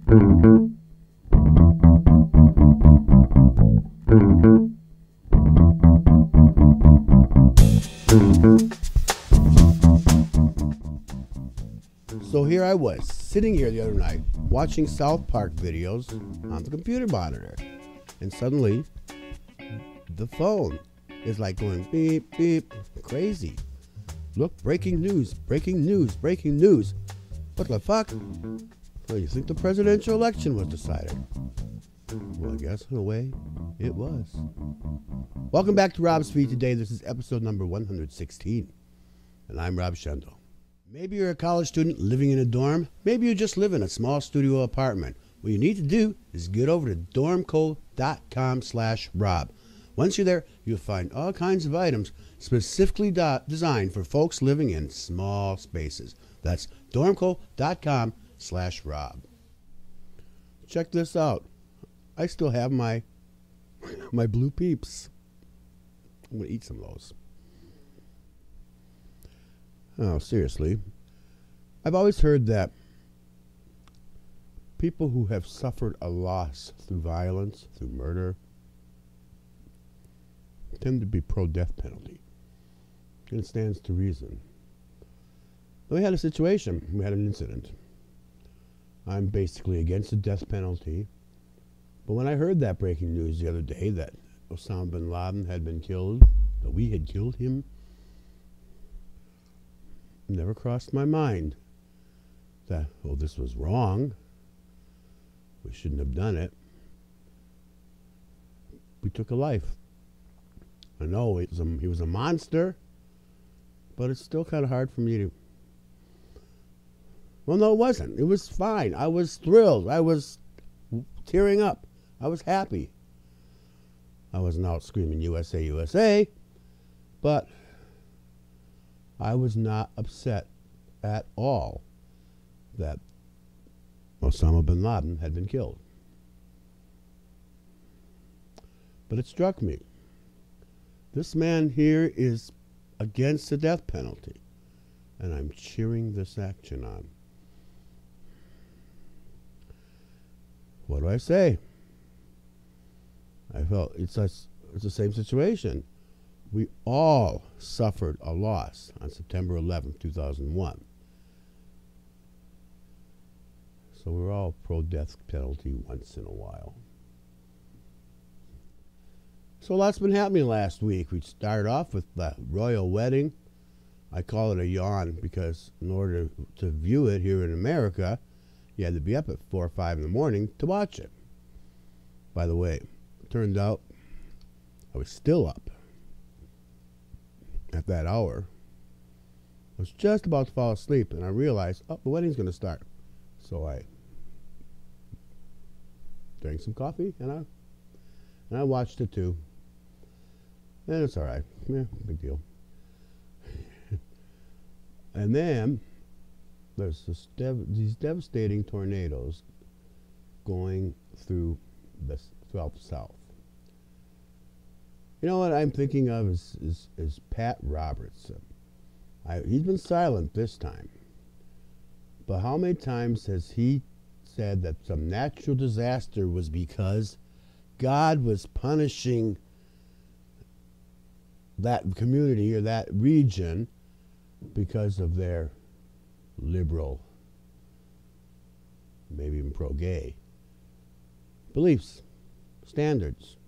So here I was, sitting here the other night, watching South Park videos on the computer monitor. And suddenly, the phone is like going beep, beep, crazy. Look, breaking news, breaking news, breaking news. What the fuck? Well, you think the presidential election was decided? Well, I guess in a way, it was. Welcome back to Rob's Feed today. This is episode number 116. And I'm Rob Shendel. Maybe you're a college student living in a dorm. Maybe you just live in a small studio apartment. What you need to do is get over to dormco.com/Rob. Once you're there, you'll find all kinds of items specifically designed for folks living in small spaces. That's dormco.com/Rob. Check this out. I still have my Blue Peeps. I'm going to eat some of those. Oh, seriously. I've always heard that people who have suffered a loss through violence, through murder, tend to be pro-death penalty. And it stands to reason. We had a situation. We had an incident. I'm basically against the death penalty. But when I heard that breaking news the other day that Osama Bin Laden had been killed, that we had killed him, it never crossed my mind that, well, this was wrong. We shouldn't have done it. We took a life. I know he was a monster, but it's still kind of hard for me to... Well, no, it wasn't. It was fine. I was thrilled. I was tearing up. I was happy. I wasn't out screaming USA, USA, but I was not upset at all that Osama Bin Laden had been killed. But it struck me. This man here is against the death penalty, and I'm cheering this action on. What do I say? I felt it's the same situation. We all suffered a loss on September 11th, 2001. So we're all pro-death penalty once in a while. So a lot's been happening last week. We started off with the royal wedding. I call it a yawn because in order to view it here in America, you had to be up at 4 or 5 in the morning to watch it. By the way, it turned out I was still up at that hour. I was just about to fall asleep, and I realized, oh, the wedding's going to start. So I drank some coffee, and I watched it too. And it's all right. Yeah, big deal. And then there's these devastating tornadoes going throughout the South. You know what I'm thinking of is Pat Roberts. He's been silent this time. But how many times has he said that some natural disaster was because God was punishing that community or that region because of their liberal, maybe even pro-gay beliefs, standards?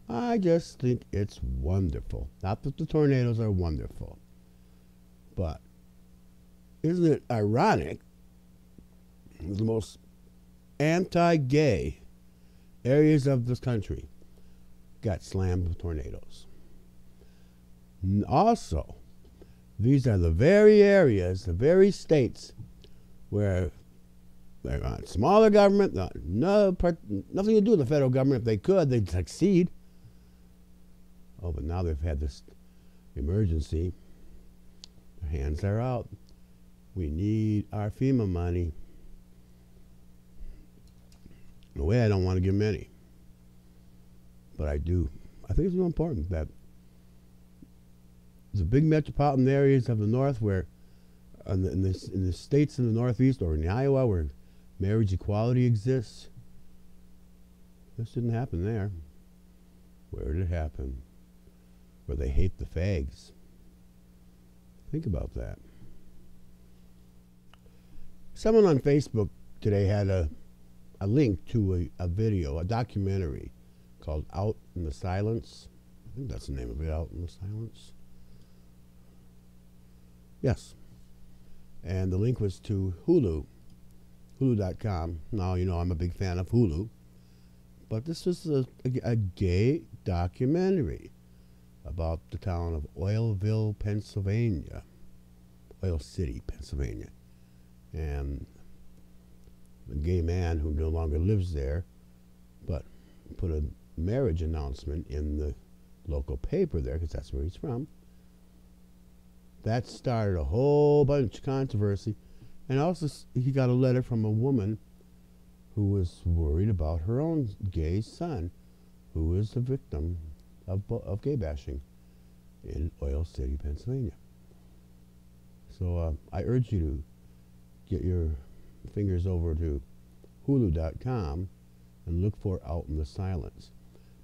I just think it's wonderful. Not that the tornadoes are wonderful, but isn't it ironic? The most anti-gay areas of this country got slammed with tornadoes. Also, these are the very areas, the very states where they're got smaller government, nothing to do with the federal government. If they could, they'd succeed. Oh, but now they've had this emergency. Their hands are out. We need our FEMA money. In a way, I don't want to give them any. But I do. I think it's real important that the big metropolitan areas of the North where in the states in the Northeast or in Iowa where marriage equality exists. This didn't happen there. Where did it happen? Where they hate the fags. Think about that. Someone on Facebook today had a link to a video, a documentary called Out in the Silence. I think that's the name of it, Out in the Silence. Yes. And the link was to Hulu, Hulu.com. Now, you know, I'm a big fan of Hulu. But this was a gay documentary about the town of Oilville, Pennsylvania. Oil City, Pennsylvania. And the gay man who no longer lives there, but put a marriage announcement in the local paper there, because that's where he's from. That started a whole bunch of controversy. And also, he got a letter from a woman who was worried about her own gay son, who is a victim of gay bashing in Oil City, Pennsylvania. So I urge you to get your fingers over to Hulu.com and look for Out in the Silence.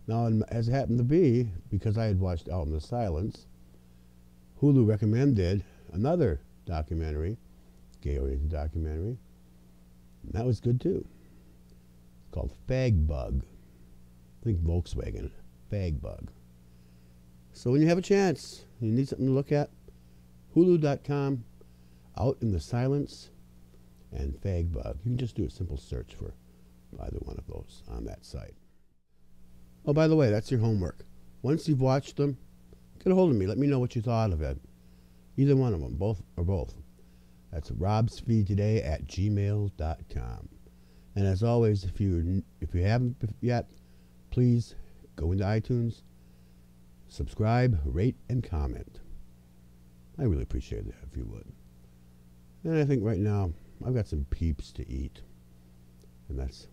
Now, as it happened to be, because I had watched Out in the Silence, Hulu recommended another documentary, gay-oriented documentary, and that was good too. It's called Fagbug. Think Volkswagen, Fagbug. So when you have a chance, you need something to look at, Hulu.com, Out in the Silence, and Fagbug. You can just do a simple search for either one of those on that site. Oh, by the way, that's your homework. Once you've watched them, get a hold of me. Let me know what you thought of it. Either one of them, both or both. That's robsfeedtoday@gmail.com. And as always, if you haven't yet, please go into iTunes, subscribe, rate, and comment. I really appreciate that if you would. And I think right now I've got some peeps to eat, and that's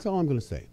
all I'm going to say.